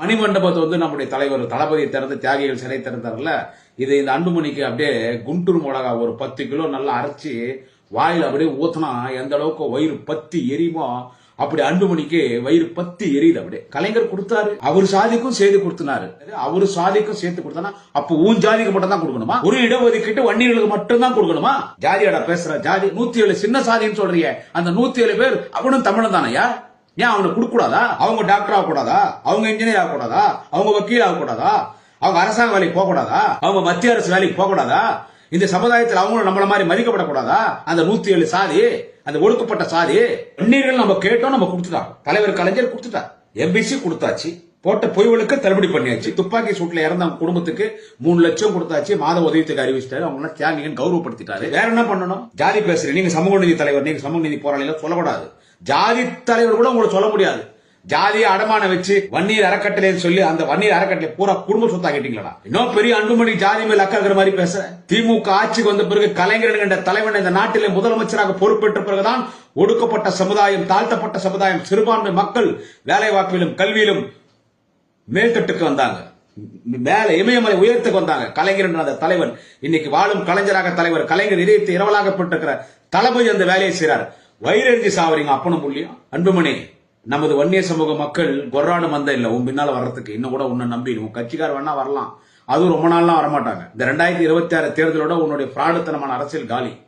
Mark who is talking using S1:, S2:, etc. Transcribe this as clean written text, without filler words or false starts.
S1: மணிமண்டபத்தை நம்முடைய தலைவர் தளபதி திறந்து தியாகிகள் சிலை திறந்தார்ல, இது இந்த அன்புமணிக்கு அப்படியே குண்டூர் மிளகா ஒரு 10 கிலோ நல்லா அரைச்சி வாயில அப்படியே ஊத்தினா எந்த அளவுக்கு வயிறு பத்தி எரியுமோ அப்படி அன்புமணிக்கு வயிறு பத்தி எரியுது. அப்படியே கலைஞர் கொடுத்தாரு, அவர் சாதிக்கும் சேர்த்து கொடுத்தினாரு, அவரு சாதிக்கும் சேர்த்து கொடுத்தா அப்ப உன் ஜாதிக்கு மட்டும் தான் கொடுக்கணுமா? ஒரு இடஒதுக்கீட்டு வன்னியர்களுக்கு மட்டும் தான் கொடுக்கணுமா? ஜாதியோட பேசுற ஜாதி 107 சின்ன சாதின்னு சொல்றீங்க, அந்த 107 பேர் அவனும் தமிழன் தானையா? ஏன் அவனுக்கு கொடுக்க கூடாதா? அவங்க டாக்டர் ஆகக்கூடாதா? அவங்க இன்ஜினியர் ஆகக்கூடாதா? அவங்க வக்கீல் ஆகக்கூடாதா? அவங்க அரசாங்க வேலைக்கு போக கூடாதா? அவங்க மத்திய அரசு வேலைக்கு போக கூடாதா? இந்த சமுதாயத்தில் அவங்களும் நம்மள மாதிரி மதிக்கப்படக்கூடாதா? அந்த 107 சாதி, அந்த ஒடுக்கப்பட்ட சாதி வன்னியர்கள் நம்ம கேட்டோம், நம்ம கொடுத்துட்டாங்க. தலைவர் கலைஞர் கொடுத்துட்டார், எம்பிசி கொடுத்தாச்சு, போட்ட பொய்களுக்கு தள்ளுபடி பண்ணியாச்சு. துப்பாக்கி சூட்ல இறந்தவங்க குடும்பத்துக்கு 3 லட்சம் கொடுத்தாச்சு, மாத உதவித்துக்கு அறிவிச்சிட்டாரு. அவங்க தியாகிகள் கௌரவப்படுத்திட்டாரு. வேற என்ன பண்ணணும்? ஜாதி பேசுறீங்க, நீங்க சமூக நீதி தலைவர், நீங்க சமூக நீதி போராளிகள் சொல்லக்கூடாது. ஜாதி தலைவர் கூட உங்களுக்கு சொல்ல முடியாது. ஜாதியை அடமான வச்சு வன்னியர் அறக்கட்டளை சொல்லி அந்த வன்னியர் அறக்கட்டளை பூரா குடும்ப சொத்தா கேட்டீங்களா? இன்னும் பெரிய அன்புமணி ஜாதி மேல் அக்கறை மாதிரி பேச. திமுக ஆட்சிக்கு வந்த பிறகு கலைஞர் என்ற தலைவன் இந்த நாட்டிலே முதலமைச்சராக பொறுப்பேற்ற பிறகுதான் ஒடுக்கப்பட்ட சமுதாயம், தாழ்த்தப்பட்ட சமுதாயம், சிறுபான்மை மக்கள் வேலை வாய்ப்பிலும் கல்வியிலும் மேல்தட்டுக்கு வந்தாங்க, மேல இமயமலை உயரத்துக்கு வந்தாங்க. கலைஞர் என்ற அந்த தலைவன் இன்னைக்கு வாழும் கலைஞராக தலைவர் கலைஞர் இதயத்தை இரவலாகப்பட்டிருக்கிற தளபதி அந்த வேலையை செய்யறாரு. வயிறெறிஞ்சு சாவறீங்க அப்பனும் புள்ளியும். அன்புமணி, நமது வன்னிய சமூக மக்கள் கொர்ராடு மந்த இல்ல உன் பின்னால வர்றதுக்கு. இன்னும் கூட உன்னை நம்பி உன் கட்சிக்கார வேணா வரலாம், அதுவும் ரொம்ப நாள்லாம் வரமாட்டாங்க. இந்த 2026 தேர்தலோட உன்னுடைய பிராடுத்தனமான அரசியல் காலி.